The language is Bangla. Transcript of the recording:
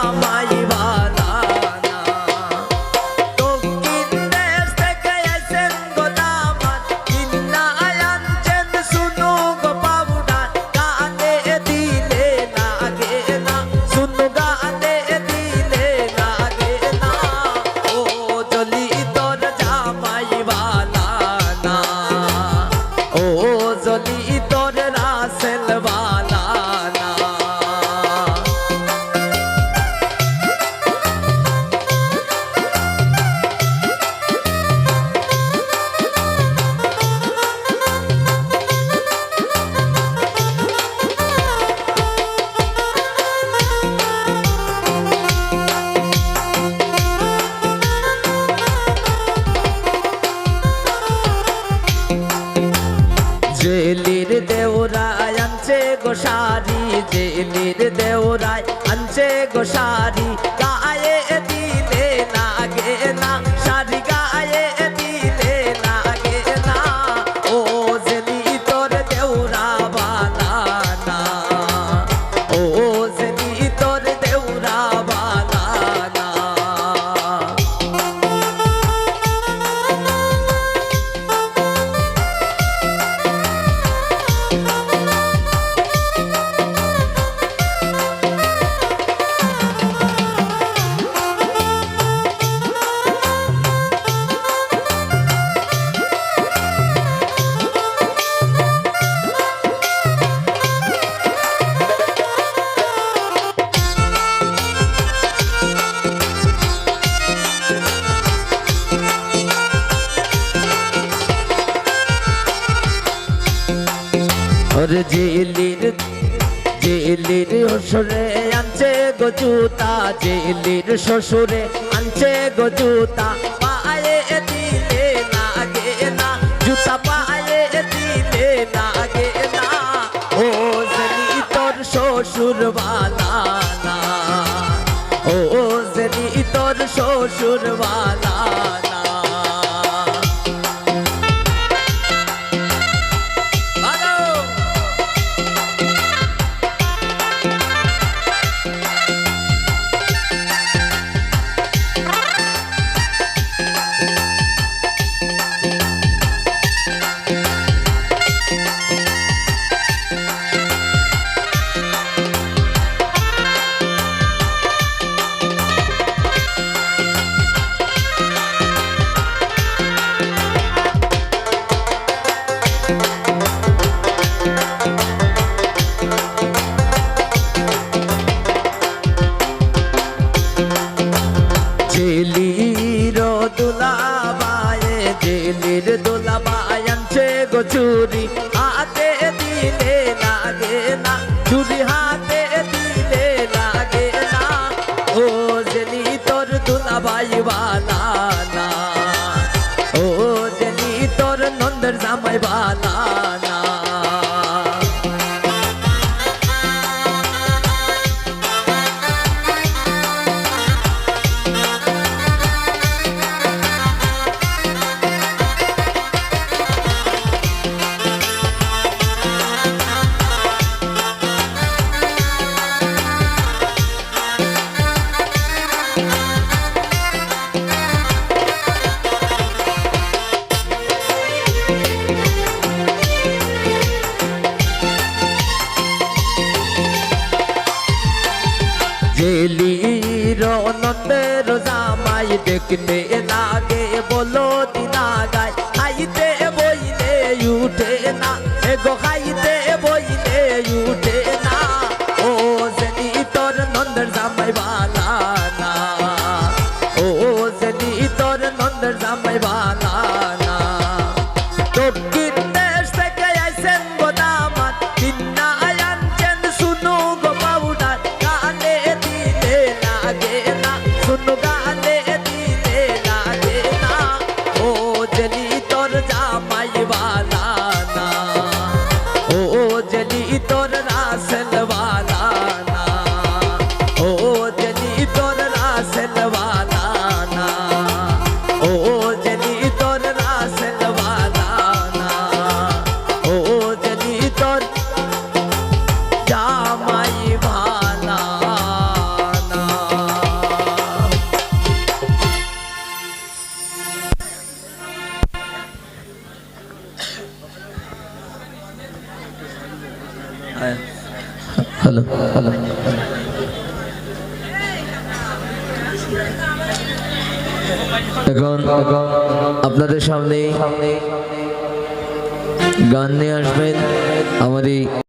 জামাই বালা না দক্ষিণ দেশ থেকে এসেন গো দামাত কিন্না আনছেন শুনো গো পাউডার গানে দিলে লাগে না শুনো গানে দিলে লাগে না ও জলি তোর জামাই বালা না ও জলি তোর রাসেল বালা না জেলির দেওরায় আনছে গোসারি জেলির দেওরায় আনছে গোসারি গায়ে দিলে লাগে না সারি গায়ে দিলে লাগে না ও জেলি তোর দেওরা বালা না ও জেলি তোর দেওরা বালা না और জেলির শ্বশুরে আনছে গো জুতা জেলির শ্বশুরে আনছে গো জুতা পায়ে দিলে লাগে না জুতা পায়ে দিলে লাগে না ও জেলি তোর শ্বশুর বালা না ও জেলি তোর শ্বশুর বালা না জেলির দোলাবায়ে জেলির দোলাবায় আনছে গো চুরি হাতে দিলে লাগে না চুরি হাতে দিলে লাগে না ও জেলি তোর দোলাবাই বালা না ও জেলি তোর নন্দের জামাই বালা না জেলির নন্দের জামাই দেখতে লাগে বলো দিনা গায় খাইতে বইলে উঠে না এগো খাইতে বইলে উঠে না ও জেলি তোর নন্দের জামাই বালা না ও জেলি তোর নন্দের জামাই বালা না দক্ষিণ দেশ থেকে আইসেন গো দামাত কিন্না আনছেন শুনো গো পাউডার গানে দিলে লাগে না শুনো গানে দিলে লাগে না ও জেলি তোর জামাই বালা না ও জেলি তোর রাসেল বালা না ও জেলি তোর হ্যালো হ্যালো এখন আপনাদের সামনে গান নিয়ে আসবেন আমাদের